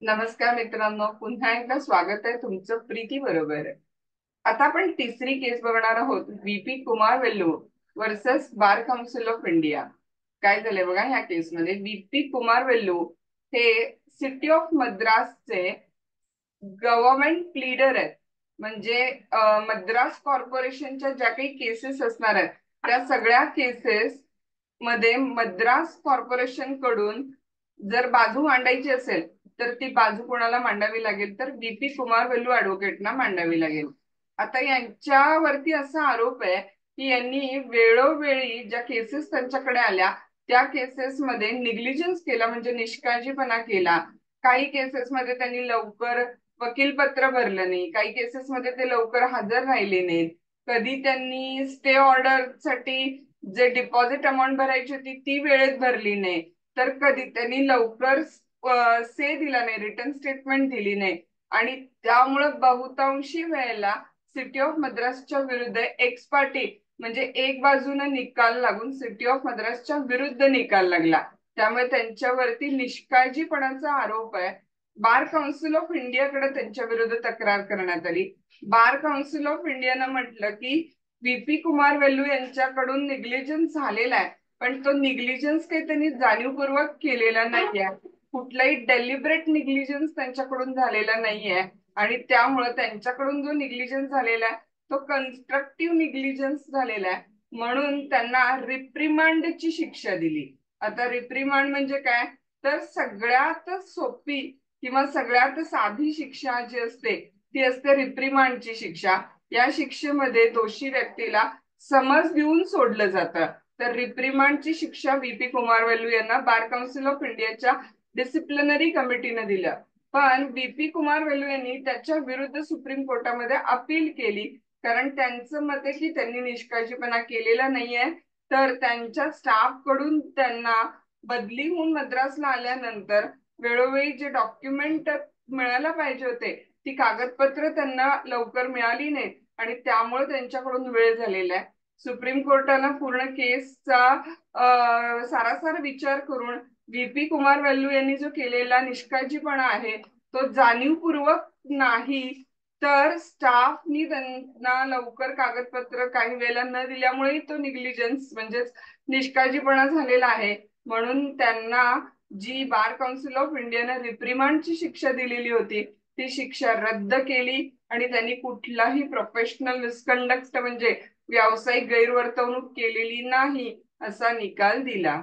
नमस्कार मित्रांनो, पुन्हा एकदा स्वागत आहे तुमचं प्रीती बरोबर. आता आपण तिसरी केस बघणार आहोत, VP Kumar Vellu versus bar council of India. काय झालंय बघा, ह्या केसमध्ये VP कुमार वेल्लू हे सिटी ऑफ मद्रासचे गव्हर्नमेंट प्लीडर आहेत. म्हणजे मद्रास कॉर्पोरेशनच्या ज्या काही केसेस असणार आहेत त्या सगळ्या केसेस मध्ये मद्रास कॉर्पोरेशन कडून जर बाजू मांडायची असेल तर ती बाजू कोणाला मांडावी लागेल, तर VP कुमार वेल्लू ऍडव्होकेटना मांडावी लागेल. आता यांच्यावरती असा आरोप आहे की यांनी वेळोवेळी ज्या केसेस त्यांच्याकडे आल्या त्या केसेस मध्ये निग्लिजन्स केला, म्हणजे निष्काळजीपणा केला. काही केसेस मध्ये त्यांनी लवकर वकीलपत्र भरलं नाही, काही केसेस मध्ये ते लवकर हजर राहिले नाहीत. कधी त्यांनी स्टे ऑर्डर साठी जे डिपॉझिट अमाऊंट भरायची होती ती वेळेत भरली नाही, तर कधी त्यांनी लवकर से दिला नाही, रिटर्न स्टेटमेंट दिली नाही. आणि त्यामुळे बहुतांशी वेळेला सिटी ऑफ मद्रासच्या विरुद्ध एक्स पार्टी म्हणजे एक बाजूने निकाल लागून सिटी ऑफ मद्रासच्या विरुद्ध निकाल लागला. त्यामुळे त्यांच्यावरती निष्काळजीपणाचा आरोप आहे. बार काउन्सिल ऑफ इंडियाकडे त्यांच्या विरुद्ध तक्रार करण्यात आली. बार काउन्सिल ऑफ इंडियानं म्हटलं की VP कुमार वेल्लू यांच्याकडून निग्लिजन्स झालेला आहे, पण तो निग्लिजन्स काही त्यांनी जाणीवपूर्वक केलेला नाहीये. कुठलाही डेलिबरेट निग्लिजन्स त्यांच्याकडून झालेला नाहीये. आणि त्यामुळे त्यांच्याकडून जो निग्लिजन्स झालेला आहे तो कन्स्ट्रक्टिव्ह निग्लिजन्स झालेला आहे, म्हणून त्यांना रिप्रिमांडची शिक्षा दिली. आता रिप्रिमांड म्हणजे काय, तर सगळ्यात सोपी किंवा सगळ्यात साधी शिक्षा जी असते ती असते रिप्रिमांडची शिक्षा. या शिक्षेमध्ये दोषी व्यक्तीला समज देऊन सोडलं जातं. तर रिप्रिमांडची शिक्षा VP कुमार वेल्लू यांना बार काउन्सिल ऑफ इंडियाच्या डिसिप्लिनरी कमिटीने दिलं. पण VP कुमार वेल्लू यांनी त्याच्या विरुद्ध सुप्रीम कोर्टामध्ये अपील केली, कारण त्यांचं मत आहे की त्यांनी निष्काळजीपणा केलेला नाहीये. तर त्यांच्या स्टाफ कडून त्यांना बदली होऊन मद्रासला आल्यानंतर वेळोवेळी जे डॉक्युमेंट मिळायला पाहिजे होते ती कागदपत्र त्यांना लवकर मिळाली नाहीत आणि त्यामुळे त्यांच्याकडून वेळ झालेला आहे. सुप्रीम कोर्टानं पूर्ण केसचा सारासार विचार करून VP कुमार वेल्लू यांनी जो केलेला निष्काळजीपणा आहे तो जाणीवपूर्वक नाही, तर स्टाफनी त्यांना लवकर कागदपत्र काही वेळेला न दिल्यामुळे तो निग्लिजन्स म्हणजेच निष्काळजीपणा झालेला आहे. म्हणून त्यांना जी बार काउन्सिल ऑफ इंडियाने रिप्रिमांडची शिक्षा दिलेली होती ती शिक्षा रद्द केली आणि त्यांनी कुठलाही प्रोफेशनल मिसकंडक्ट म्हणजे व्यावसायिक गैरवर्तवणूक केलेली नाही असा निकाल दिला.